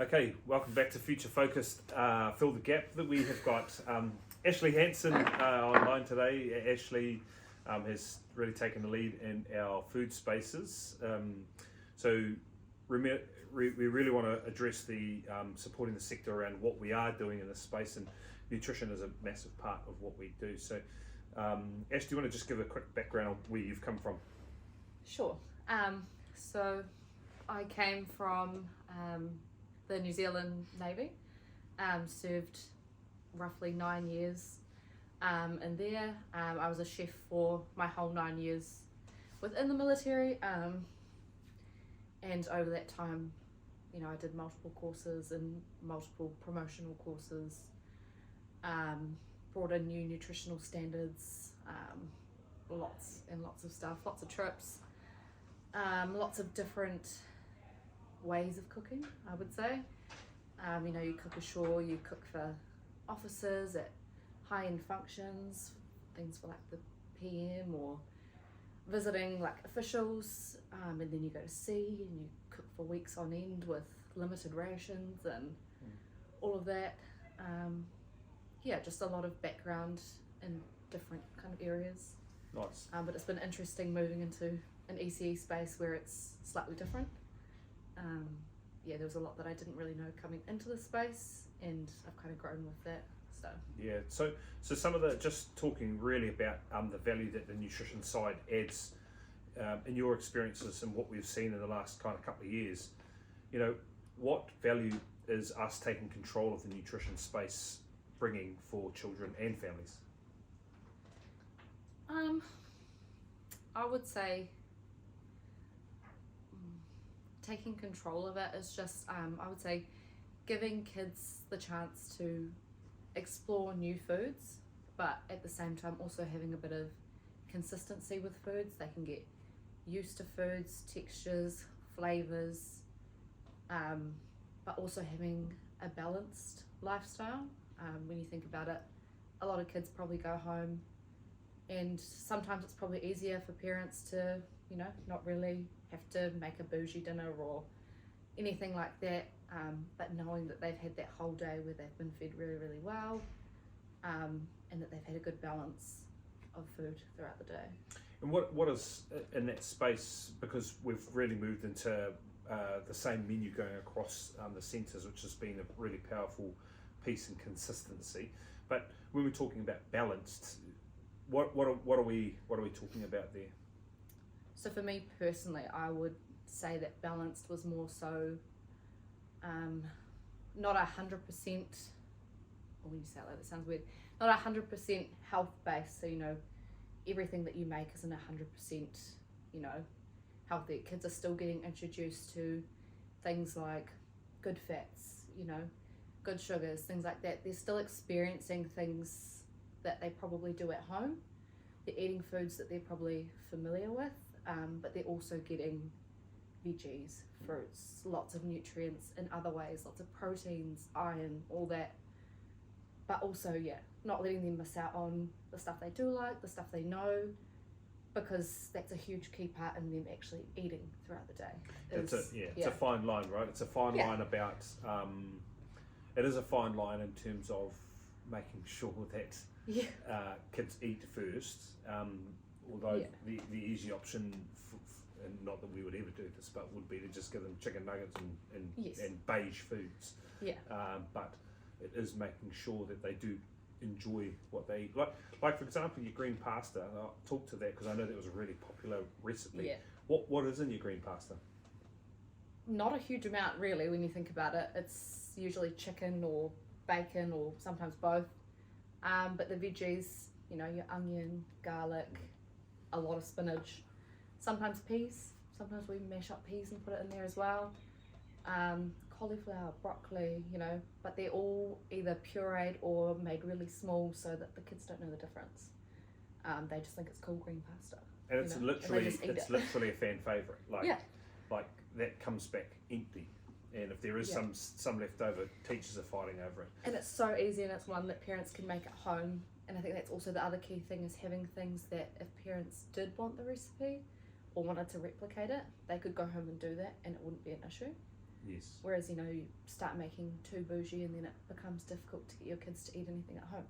Okay, welcome back to Future Focused Fill the Gap. That we have got Ashley Hanson online today. Ashley has really taken the lead in our food spaces. So we really want to address the supporting the sector around what we are doing in this space, and nutrition is a massive part of what we do. So Ash, do you want to just give a quick background on where you've come from? Sure. So I came from the New Zealand Navy, served roughly 9 years in there. I was a chef for my whole 9 years within the military, and over that time, I did multiple courses and multiple promotional courses, brought in new nutritional standards, lots and lots of stuff, lots of trips, lots of different ways of cooking, I would say. You cook ashore, you cook for officers at high-end functions, things for like the PM or visiting like officials, and then you go to sea and you cook for weeks on end with limited rations and all of that. Just a lot of background in different kind of areas. Nice. But it's been interesting moving into an ECE space where it's slightly different. There was a lot that I didn't really know coming into the space, and I've kind of grown with that. So some of the, just talking really about the value that the nutrition side adds in your experiences and what we've seen in the last kind of couple of years, what value is us taking control of the nutrition space bringing for children and families? I would say taking control of it is just, I would say, giving kids the chance to explore new foods, but at the same time also having a bit of consistency with foods. They can get used to foods, textures, flavors, but also having a balanced lifestyle. When you think about it, a lot of kids probably go home, and sometimes it's probably easier for parents to, not really have to make a bougie dinner or anything like that, but knowing that they've had that whole day where they've been fed really, really well, and that they've had a good balance of food throughout the day. And what is in that space, because we've really moved into the same menu going across the centres, which has been a really powerful piece and consistency. But when we're talking about balanced, what are we talking about there? So for me personally, I would say that balanced was more so not 100%, or when you say it like that, sounds weird, not 100% health-based, so everything that you make isn't 100% healthy. Kids are still getting introduced to things like good fats, good sugars, things like that. They're still experiencing things that they probably do at home. They're eating foods that they're probably familiar with, but they're also getting veggies, fruits, lots of nutrients in other ways, lots of proteins, iron, all that. But also, not letting them miss out on the stuff they do like, the stuff they know, because that's a huge key part in them actually eating throughout the day. It's a fine line, right? It's a fine line about, it is a fine line in terms of making sure that kids eat first, although the easy option, and not that we would ever do this, but would be to just give them chicken nuggets and beige foods. But it is making sure that they do enjoy what they eat. Like for example, your green pasta. I'll talk to that because I know that was a really popular recipe. What is in your green pasta? Not a huge amount really when you think about it. It's usually chicken or bacon or sometimes both. But the veggies, your onion, garlic, a lot of spinach, sometimes peas. Sometimes we mash up peas and put it in there as well. Cauliflower, broccoli, but they're all either pureed or made really small so that the kids don't know the difference. They just think it's cool green pasta. And it's literally a fan favourite. Like that comes back empty. And if there is some left over, teachers are fighting over it. And it's so easy, and it's one that parents can make at home. And I think that's also the other key thing, is having things that if parents did want the recipe or wanted to replicate it, they could go home and do that and it wouldn't be an issue. Yes. Whereas, you start making too bougie and then it becomes difficult to get your kids to eat anything at home.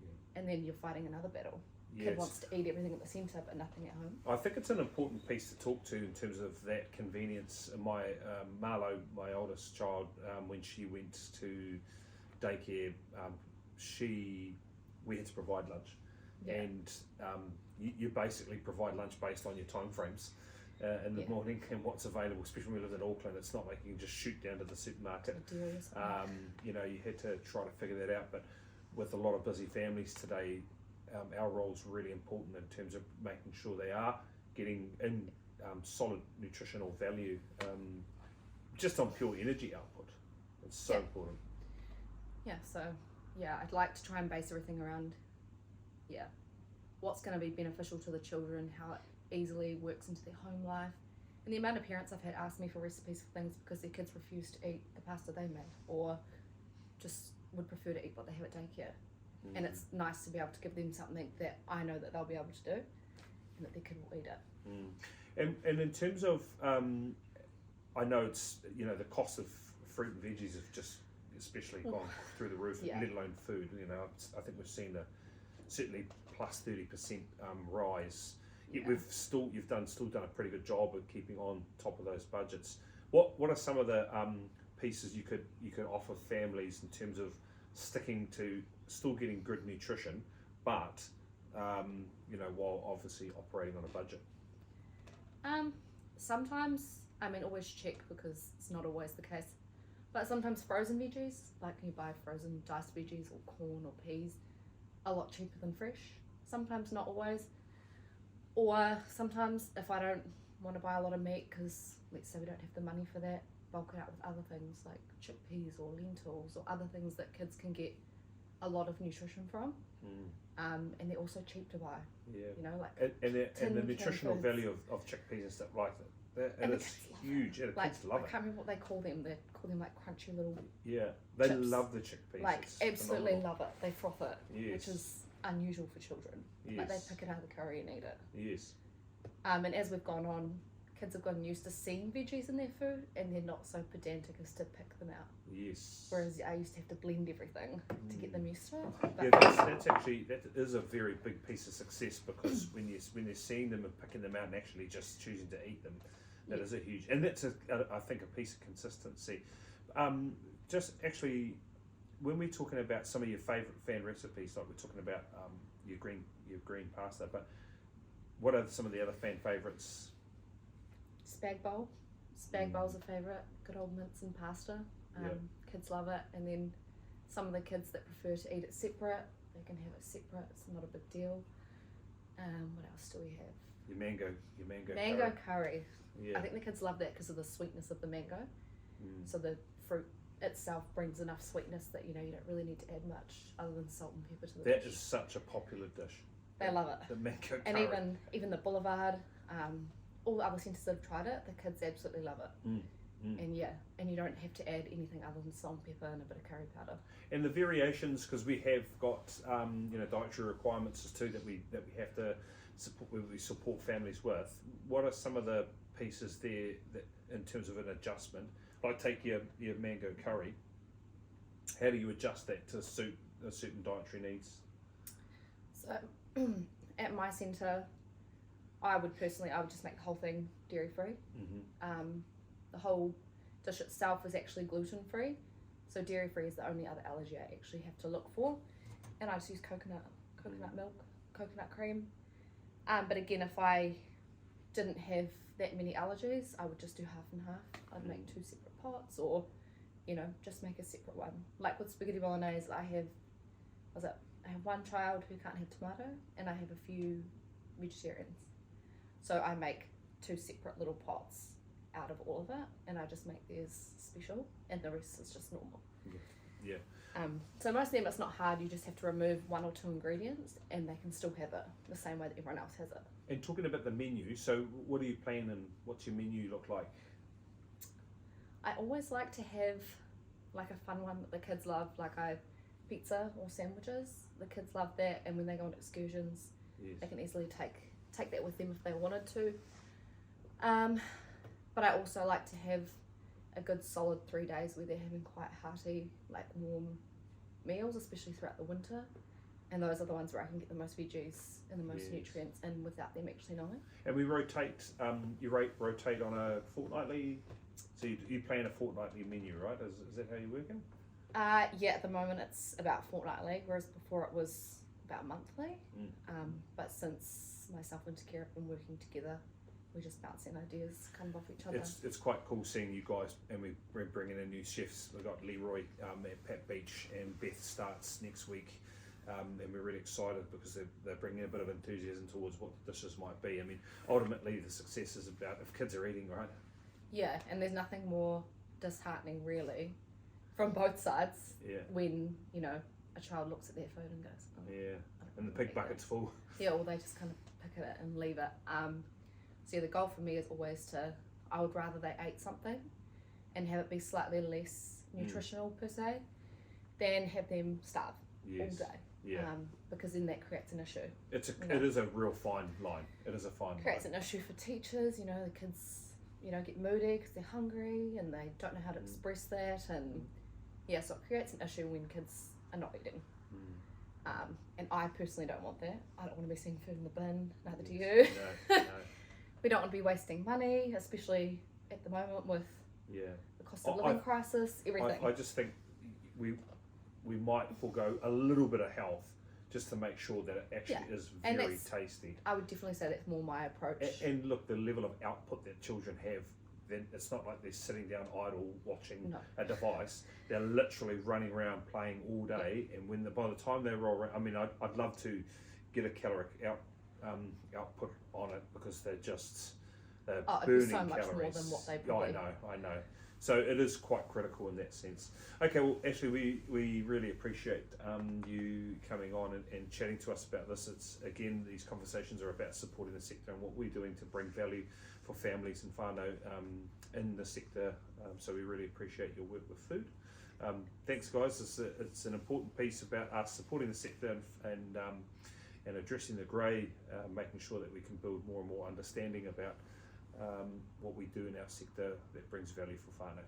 Yeah. And then you're fighting another battle. Kid wants to eat everything at the centre but nothing at home. I think it's an important piece to talk to in terms of that convenience. My Marlo, my oldest child, when she went to daycare, we had to provide lunch. Yeah. And you basically provide lunch based on your time frames in the morning and what's available, especially when we lived in Auckland. It's not like you can just shoot down to the supermarket. You had to try to figure that out, but with a lot of busy families today, our role is really important in terms of making sure they are getting in solid nutritional value just on pure energy output. It's so important. I'd like to try and base everything around what's going to be beneficial to the children, how it easily works into their home life, and the amount of parents I've had ask me for recipes for things because their kids refuse to eat the pasta they made or just would prefer to eat what they have at daycare. And it's nice to be able to give them something that I know that they'll be able to do and that their kid will eat it. And in terms of, I know it's, the cost of fruit and veggies have just especially gone through the roof, let alone food. I think we've seen certainly plus 30% rise. Yet still done a pretty good job of keeping on top of those budgets. What are some of the pieces you could offer families in terms of sticking to still getting good nutrition, but while obviously operating on a budget? Sometimes, always check because it's not always the case, but sometimes frozen veggies, like you buy frozen diced veggies or corn or peas, a lot cheaper than fresh. Sometimes, not always. Or sometimes if I don't want to buy a lot of meat because let's say we don't have the money for that, bulk it out with other things like chickpeas or lentils or other things that kids can get a lot of nutrition from. And they're also cheap to buy. And the nutritional value of chickpeas and stuff like that, and it's huge. And kids love it. I can't remember what they call them. They call them like crunchy little they chips. love the chickpeas. Absolutely phenomenal. Love it. They froth it, which is unusual for children. They pick it out of the curry and eat it. Yes. And as we've gone on, kids have gotten used to seeing veggies in their food and they're not so pedantic as to pick them out. Yes. Whereas I used to have to blend everything to get them used to it. That is a very big piece of success because when you're seeing them and picking them out and actually just choosing to eat them, that is a huge, and that's I think a piece of consistency. Just actually, when we're talking about some of your favourite fan recipes, like we're talking about your green pasta, but what are some of the other fan favourites? Spag bowl. Spag bowl's a favourite. Good old mince and pasta. Kids love it. And then some of the kids that prefer to eat it separate, they can have it separate. It's not a big deal. What else do we have? Your mango curry. Yeah. I think the kids love that because of the sweetness of the mango. So the fruit itself brings enough sweetness that you don't really need to add much other than salt and pepper to the dish. That is such a popular dish. They love it. The mango curry. And even the boulevard, all the other centres that have tried it, the kids absolutely love it. And you don't have to add anything other than salt and pepper and a bit of curry powder. And the variations, because we have got dietary requirements too that we have to support families with. What are some of the pieces there that in terms of an adjustment? Like take your mango curry. How do you adjust that to suit a certain dietary needs? So at my centre, I would just make the whole thing dairy free. The whole dish itself is actually gluten free, so dairy free is the only other allergy I actually have to look for, and I just use coconut milk, coconut cream. But again, if I didn't have that many allergies, I would just do half and half. I'd make 2 separate pots, or just make a separate one. Like with spaghetti bolognese, I have one child who can't have tomato, and I have a few vegetarians. So I make 2 separate little pots out of all of it, and I just make theirs special, and the rest is just normal. Yeah. So most of them, it's not hard. You just have to remove 1 or 2 ingredients, and they can still have it the same way that everyone else has it. And talking about the menu, so what are you planning, and what's your menu look like? I always like to have like a fun one that the kids love, like pizza or sandwiches. The kids love that, and when they go on excursions, they can easily take that with them if they wanted to. But I also like to have a good solid 3 days where they're having quite hearty, like warm meals, especially throughout the winter. And those are the ones where I can get the most veggies and the most nutrients in without them actually knowing. And we rotate, rotate on a fortnightly, so you plan a fortnightly menu, right? Is that how you're working? Yeah, at the moment it's about fortnightly, whereas before it was about monthly. But since myself and Takira have been working together, we're just bouncing ideas kind of off each other. It's quite cool seeing you guys, and we're bringing in new chefs. We've got Leroy at Pat Beach, and Beth starts next week. And we're really excited because they're bringing a bit of enthusiasm towards what the dishes might be. I mean, ultimately the success is about if kids are eating, right? Yeah, and there's nothing more disheartening really from both sides when, you know, a child looks at their food and goes, oh, and the pig bucket's full. Yeah, or they just kind of pick at it and leave it. So the goal for me is always I would rather they ate something and have it be slightly less nutritional per se than have them starve all day. Yeah. Because then that creates an issue. It is a real fine line. It is a fine line. Creates an issue for teachers. You know, the kids, you know, get moody because they're hungry and they don't know how to express that, and so it creates an issue when kids are not eating. And I personally don't want that. I don't want to be seeing food in the bin. Neither do you. No. We don't want to be wasting money, especially at the moment with the cost of living crisis, everything. I just think we might forego a little bit of health just to make sure that it actually is very tasty. I would definitely say that's more my approach. And look, the level of output that children have, then it's not like they're sitting down idle watching a device. They're literally running around playing all day, and by the time they roll around, I mean, I'd love to get a caloric output on it because they're burning so much calories. more than what they probably. I know. So it is quite critical in that sense. Okay, well, Ashley, we really appreciate you coming on and chatting to us about this. It's again, these conversations are about supporting the sector and what we're doing to bring value for families and whānau in the sector. So we really appreciate your work with food. Thanks, guys. It's an important piece about us supporting the sector and addressing the grey, making sure that we can build more and more understanding about what we do in our sector that brings value for whānau.